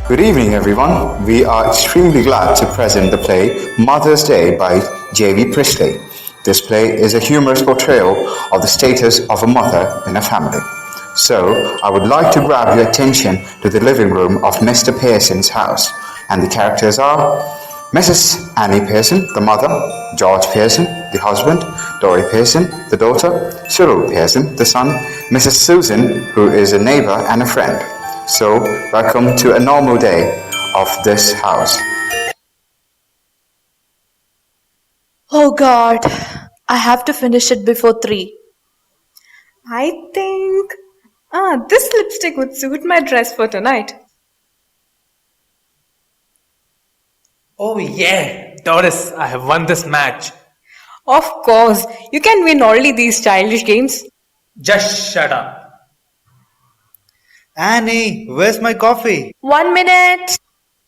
Good evening, everyone. We are extremely glad to present the play Mother's Day by J.V. Priestley. This play is a humorous portrayal of the status of a mother in a family. So, I would like to grab your attention to the living room of Mr. Pearson's house, and the characters are Mrs. Annie Pearson, the mother, George Pearson, the husband, Dory Pearson, the daughter, Cyril Pearson, the son, Mrs. Susan, who is a neighbor and a friend. So, welcome to a normal day of this house. Oh God, I have to finish it before 3. I think this lipstick would suit my dress for tonight. Oh yeah, Doris, I have won this match. Of course, you can win only these childish games. Just shut up. Annie, where's my coffee? 1 minute.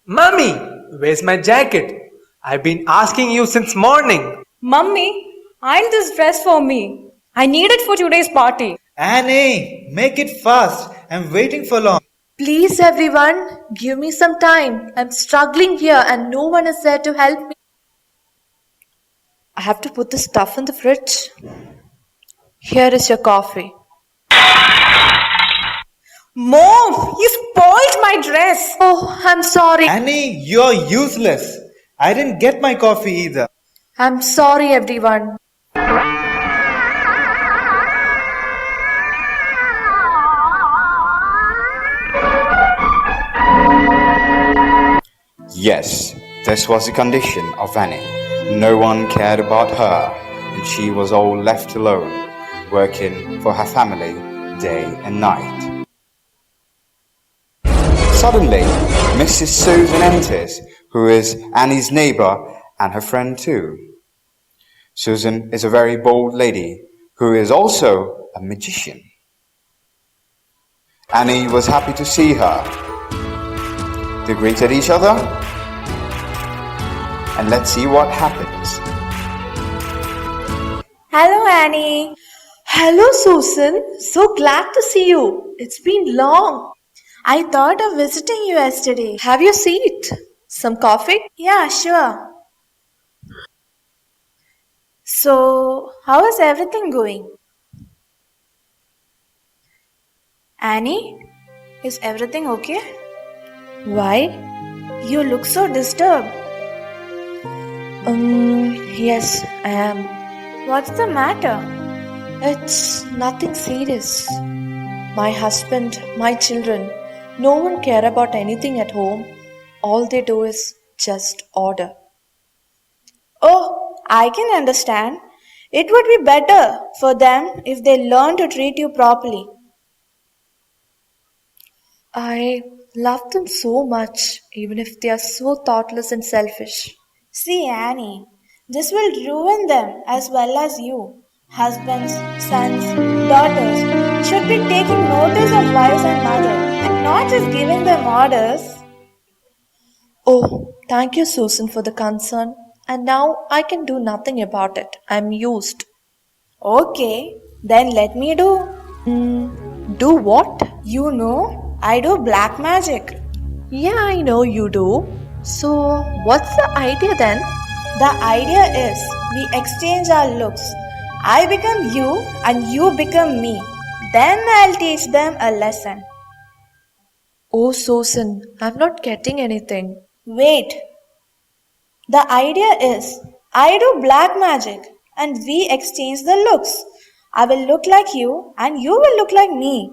Mummy, where's my jacket? I've been asking you since morning. Mummy, iron this dress for me. I need it for today's party. Annie, make it fast. I'm waiting for long. Please, everyone, give me some time. I'm struggling here and no one is there to help me. I have to put the stuff in the fridge. Here is your coffee. Mom, you spoiled my dress. Oh, I'm sorry. Annie, you're useless. I didn't get my coffee either. I'm sorry, everyone. Yes, this was the condition of Annie. No one cared about her, and she was all left alone, working for her family day and night. Suddenly, Mrs. Susan enters, who is Annie's neighbor and her friend too. Susan is a very bold lady who is also a magician. Annie was happy to see her. They greeted each other, and let's see what happens. Hello, Annie. Hello, Susan. So glad to see you. It's been long. I thought of visiting you yesterday. Have your seat. Some coffee? Yeah, sure. So, how is everything going? Annie, is everything okay? Why? You look so disturbed. Yes, I am. What's the matter? It's nothing serious. My husband, my children, no one care about anything at home. All they do is just order. Oh, I can understand. It would be better for them if they learn to treat you properly. I love them so much, even if they are so thoughtless and selfish. See, Annie, this will ruin them as well as you. Husbands, sons, daughters should be taking notice of wives and mothers and not just giving them orders. Oh, thank you, Susan, for the concern. And now I can do nothing about it. I'm used. Okay, then let me do. Do what? You know, I do black magic. Yeah, I know you do. So, what's the idea then? The idea is we exchange our looks. I become you and you become me. Then I'll teach them a lesson. Oh, Susan, I'm not getting anything. Wait. The idea is I do black magic and we exchange the looks. I will look like you and you will look like me.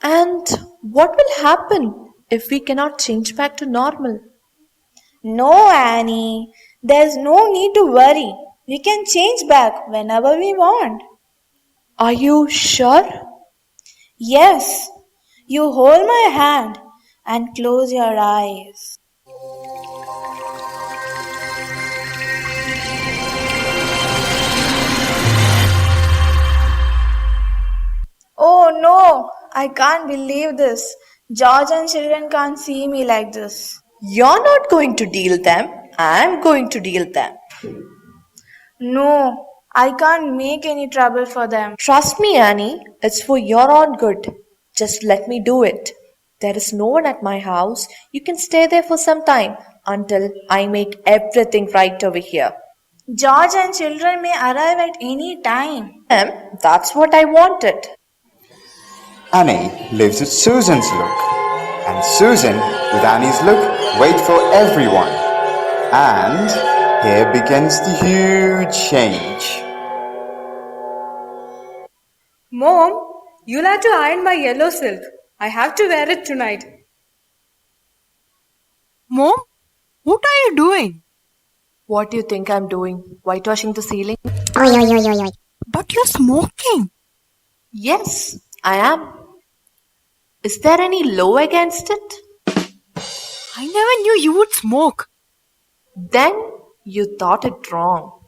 And what will happen if we cannot change back to normal? No, Annie. There's no need to worry. We can change back whenever we want. Are you sure? Yes. You hold my hand and close your eyes. Oh no, I can't believe this. George and children can't see me like this. You're not going to deal them. I'm going to deal them. No, I can't make any trouble for them. Trust me, Annie. It's for your own good. Just let me do it. There is no one at my house. You can stay there for some time until I make everything right over here. George and children may arrive at any time. That's what I wanted. Annie lives with Susan's look, and Susan, with Annie's look, wait for everyone. And here begins the huge change. Mom, you'll have to iron my yellow silk. I have to wear it tonight. Mom, what are you doing? What do you think I'm doing? Whitewashing the ceiling? But you're smoking. Yes, I am. Is there any law against it? I never knew you would smoke. Then you thought it wrong.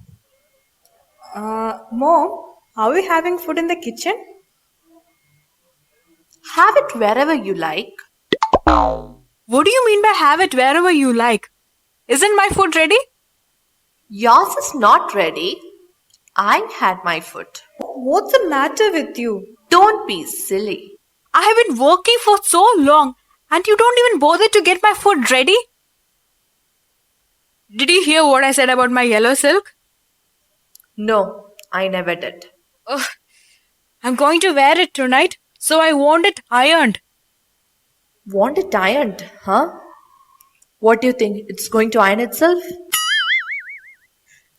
Mom, are we having food in the kitchen? Have it wherever you like. What do you mean by have it wherever you like? Isn't my food ready? Yours is not ready. I had my food. What's the matter with you? Don't be silly. I have been working for so long and you don't even bother to get my food ready? Did you hear what I said about my yellow silk? No, I never did. Ugh, I'm going to wear it tonight, so I want it ironed. Want it ironed, huh? What do you think? It's going to iron itself?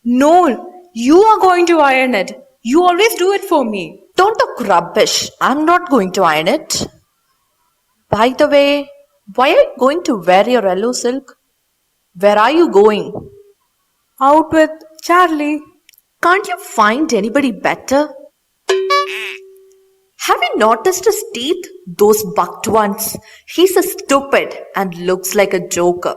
No, you are going to iron it. You always do it for me. Don't talk rubbish. I'm not going to iron it. By the way, why are you going to wear your yellow silk? Where are you going? Out with Charlie. Can't you find anybody better? Have you noticed his teeth? Those bucked ones. He's a stupid and looks like a joker.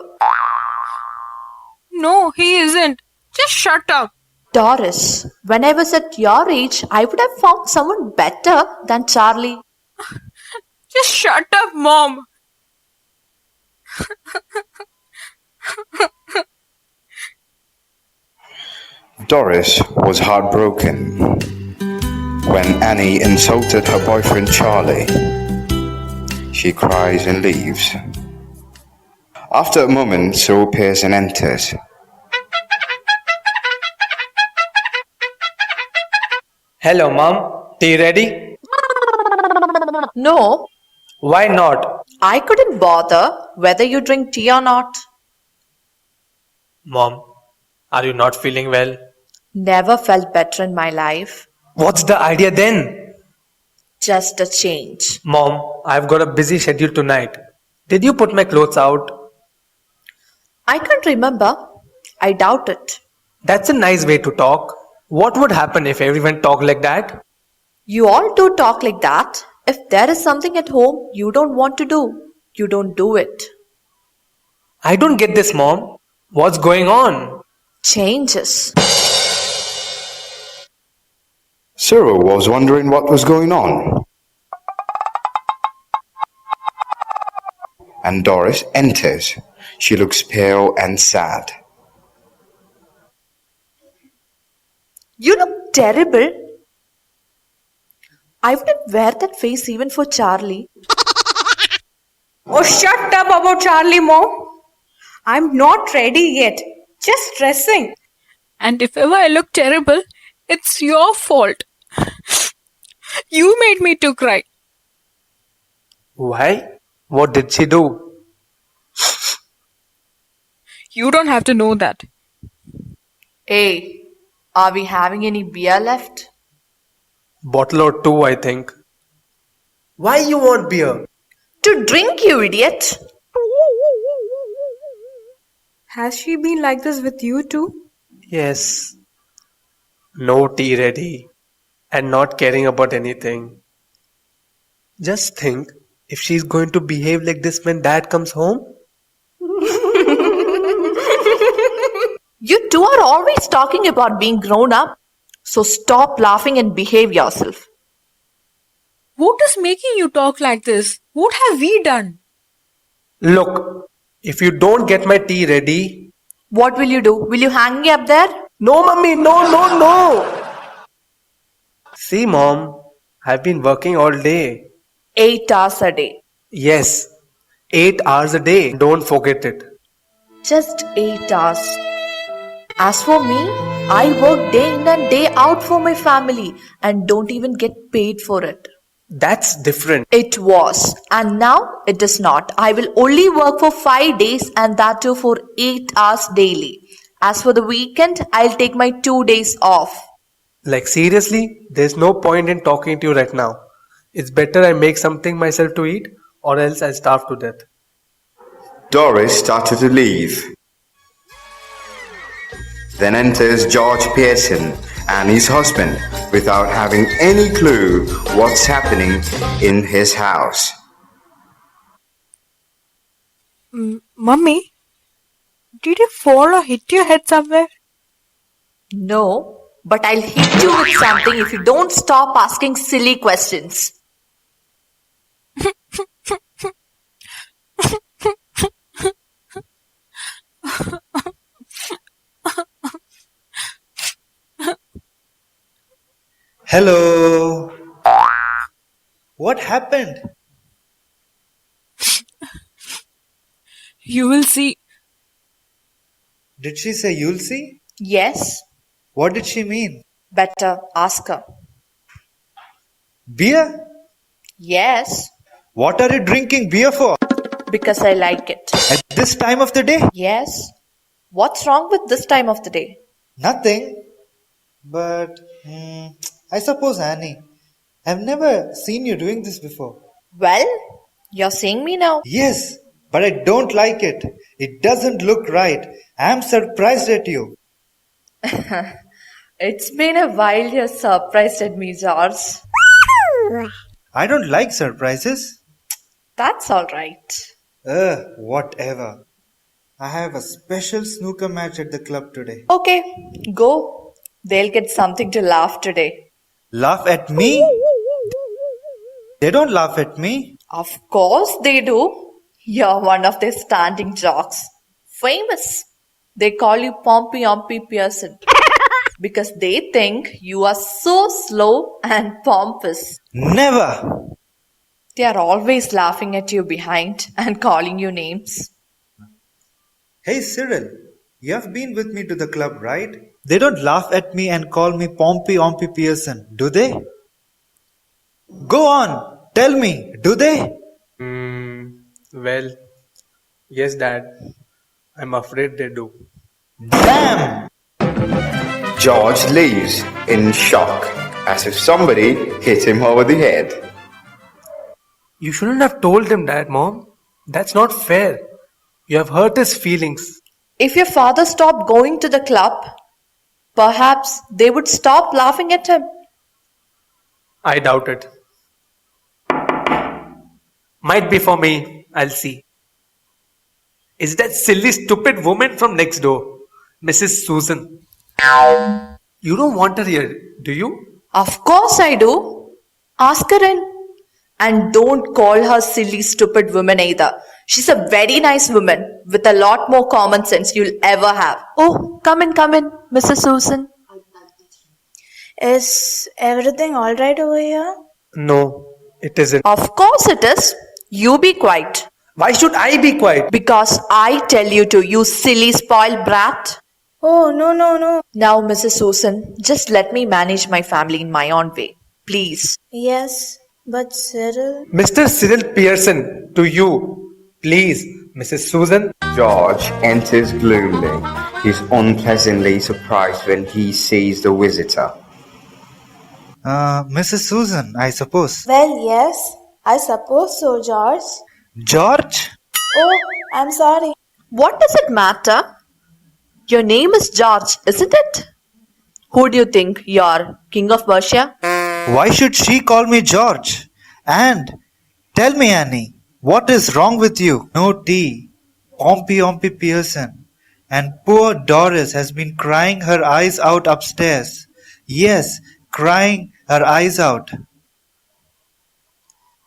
No, he isn't. Just shut up. Doris, when I was at your age, I would have found someone better than Charlie. Just shut up, Mom. Doris was heartbroken when Annie insulted her boyfriend Charlie. She cries and leaves. After a moment, Cyril Pearson enters. Hello, Mom. Tea ready? No, Why not? I couldn't bother whether you drink tea or not. Mom, are you not feeling well? Never felt better in my life. What's the idea then? Just a change. Mom, I've got a busy schedule tonight. Did you put my clothes out? I can't remember. I doubt it. That's a nice way to talk. What would happen if everyone talked like that? You all do talk like that. If there is something at home you don't want to do, you don't do it. I don't get this, Mom. What's going on? Changes. Cyril was wondering what was going on. And Doris enters. She looks pale and sad. You look terrible. I wouldn't wear that face even for Charlie. Oh, shut up about Charlie, Mom. I'm not ready yet. Just dressing. And if ever I look terrible, it's your fault. You made me to cry. Why? What did she do? You don't have to know that. Hey, are we having any beer left? Bottle or two, I think. Why you want beer? To drink, you idiot. Has she been like this with you too? Yes. No tea ready. And not caring about anything. Just think, if she's going to behave like this when Dad comes home? You two are always talking about being grown up. So stop laughing and behave yourself. What is making you talk like this? What have we done? Look, if you don't get my tea ready... What will you do? Will you hang me up there? No, Mummy, no! See, Mom, I've been working all day. 8 hours a day. Yes, 8 hours a day. Don't forget it. Just 8 hours. As for me, I work day in and day out for my family and don't even get paid for it. That's different. It was, and now it is not. I will only work for 5 days and that too for 8 hours daily. As for the weekend, I'll take my 2 days off. Like seriously, there's no point in talking to you right now. It's better I make something myself to eat or else I'll starve to death. Doris started to leave. Then enters George Pearson and his husband without having any clue what's happening in his house. Mummy, did you fall or hit your head somewhere? No, but I'll hit you with something if you don't stop asking silly questions. Hello. What happened? You will see. Did she say you'll see? Yes, What did she mean? better ask her. Beer? Yes, What are you drinking beer for? because I like it. At this time of the day? Yes. What's wrong with this time of the day? Nothing. But I suppose, Annie, I've never seen you doing this before. Well, you're seeing me now. Yes, but I don't like it. It doesn't look right. I'm surprised at you. It's been a while you're surprised at me, George. I don't like surprises. That's alright. Whatever. I have a special snooker match at the club today. Okay, go. They'll get something to laugh today. Laugh at me? They don't laugh at me. Of course they do. You're one of their standing jocks. Famous. They call you Pompey Ompy Pearson. Because they think you are so slow and pompous. Never. They are always laughing at you behind and calling you names. Hey Cyril, you have been with me to the club, right? They don't laugh at me and call me Pompey Ompy Pearson, do they? Go on, tell me, do they? Well, yes, Dad. I'm afraid they do. Damn! George leaves in shock, as if somebody hit him over the head. You shouldn't have told him that, Mom. That's not fair. You have hurt his feelings. If your father stopped going to the club, perhaps they would stop laughing at him. I doubt it. Might be for me. I'll see. Is that silly, stupid woman from next door, Mrs. Susan? You don't want her here, do you? Of course I do. Ask her in. And don't call her silly, stupid woman either. She's a very nice woman with a lot more common sense you'll ever have. Oh, come in, Mrs. Susan. Is everything alright over here? No, it isn't. Of course it is. You be quiet. Why should I be quiet? Because I tell you to, you silly, spoiled brat. Oh, no. Now, Mrs. Susan, just let me manage my family in my own way. Please. Yes, but Cyril. Mr. Cyril Pearson, to you. Please, Mrs. Susan. George enters gloomily. He's unpleasantly surprised when he sees the visitor. Mrs. Susan, I suppose. Well, yes, I suppose so, George. George? Oh, I'm sorry. What does it matter? Your name is George, isn't it? Who do you think you're, King of Persia? Why should she call me George? And tell me, Annie, what is wrong with you? No tea. Pompey Ompy Pearson. And poor Doris has been crying her eyes out upstairs. Yes, crying her eyes out.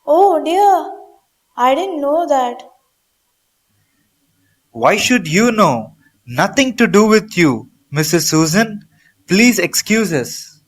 Oh dear, I didn't know that. Why should you know? Nothing to do with you, Mrs. Susan. Please excuse us.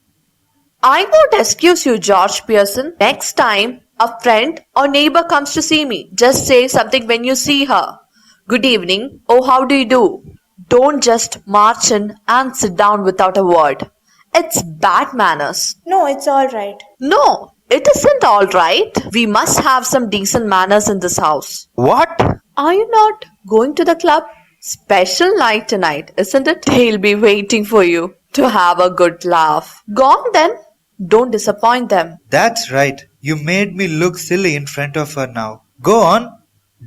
I won't excuse you, George Pearson. Next time, a friend or neighbor comes to see me, just say something when you see her. Good evening. Oh, how do you do? Don't just march in and sit down without a word. It's bad manners. No, it's alright. No, it isn't all right. We must have some decent manners in this house. What? Are you not going to the club? Special night tonight, isn't it? They'll be waiting for you to have a good laugh. Go on then. Don't disappoint them. That's right. You made me look silly in front of her now. Go on.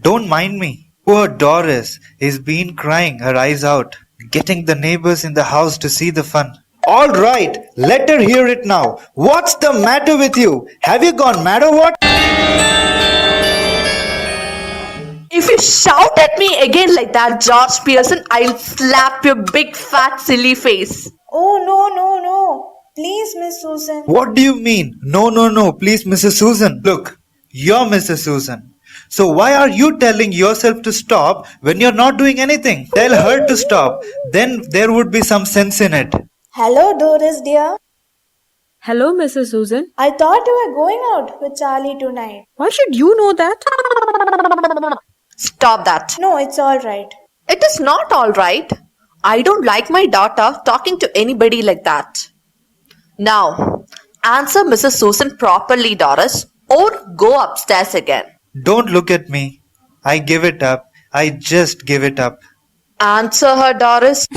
Don't mind me. Poor Doris is been crying her eyes out, getting the neighbors in the house to see the fun. All right, let her hear it now. What's the matter with you? Have you gone mad or what? If you shout at me again like that, George Pearson, I'll slap your big fat silly face. Oh, no. Please, Miss Susan. What do you mean? No, please, Mrs. Susan. Look, you're Mrs. Susan. So why are you telling yourself to stop when you're not doing anything? Tell her to stop. Then there would be some sense in it. Hello, Doris dear. Hello, Mrs. Susan. I thought you were going out with Charlie tonight. Why should you know that? Stop that. No, it's alright. It is not all right. I don't like my daughter talking to anybody like that. Now, answer Mrs. Susan properly, Doris, or go upstairs again. Don't look at me. I give it up. I just give it up. Answer her, Doris.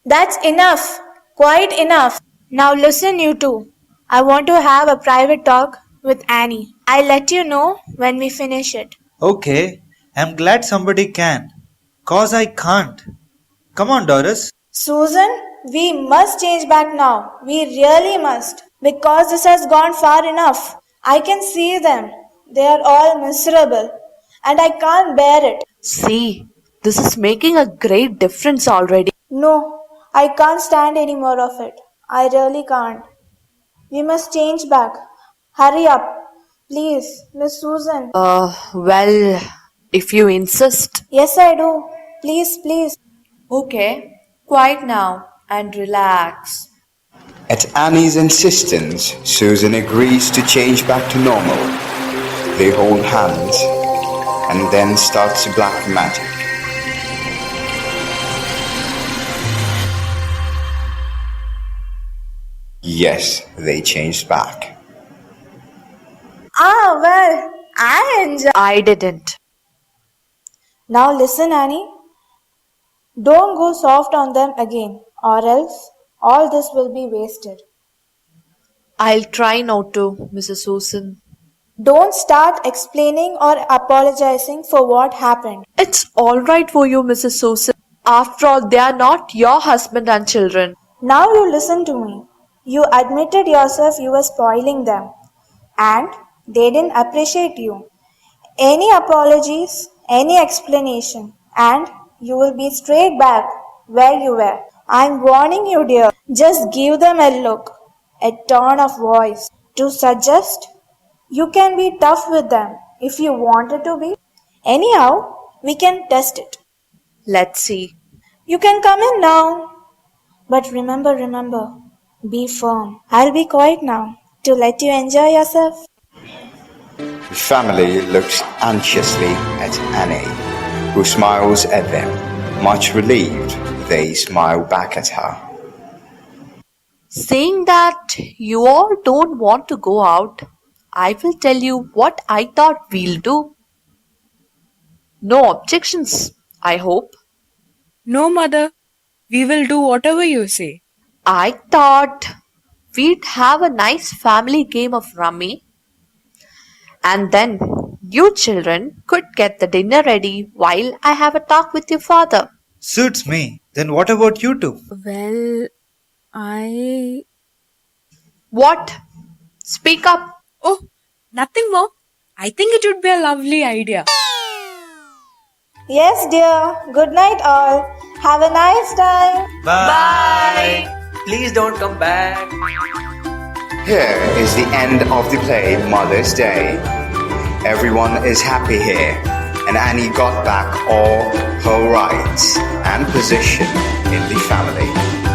That's enough. Quite enough. Now listen, you two. I want to have a private talk with Annie. I'll let you know when we finish it. Okay, I'm glad somebody can. Cause I can't. Come on, Doris. Susan, we must change back now. We really must. Because this has gone far enough. I can see them. They are all miserable. And I can't bear it. See, this is making a great difference already. No, I can't stand any more of it. I really can't. We must change back. Hurry up. Please, Miss Susan. Well, if you insist. Yes, I do. Please. Okay, quiet now and relax. At Annie's insistence, Susan agrees to change back to normal. They hold hands and then starts black magic. Yes, they changed back. Well, I enjoy. I didn't. Now listen, Annie. Don't go soft on them again, or else all this will be wasted. I'll try not to, Mrs. Susan. Don't start explaining or apologizing for what happened. It's alright for you, Mrs. Susan. After all, they are not your husband and children. Now you listen to me. You admitted yourself you were spoiling them, and they didn't appreciate you. Any apologies, any explanation, and you will be straight back where you were. I'm warning you, dear. Just give them a look, a tone of voice to suggest you can be tough with them if you wanted to be. Anyhow, we can test it. Let's see. You can come in now. But remember, be firm. I'll be quiet now to let you enjoy yourself. The family looks anxiously at Annie, who smiles at them. Much relieved, they smile back at her. Saying that you all don't want to go out, I will tell you what I thought we'll do. No objections, I hope. No, Mother. We will do whatever you say. I thought we'd have a nice family game of rummy, and then you children could get the dinner ready while I have a talk with your father. Suits me. Then what about you two? Well, I. What? Speak up. Oh, nothing more. I think it would be a lovely idea. Yes, dear. Good night, all. Have a nice time. Bye. Please don't come back. Here is the end of the play Mother's Day. Everyone is happy here. and Annie got back all her rights and position in the family.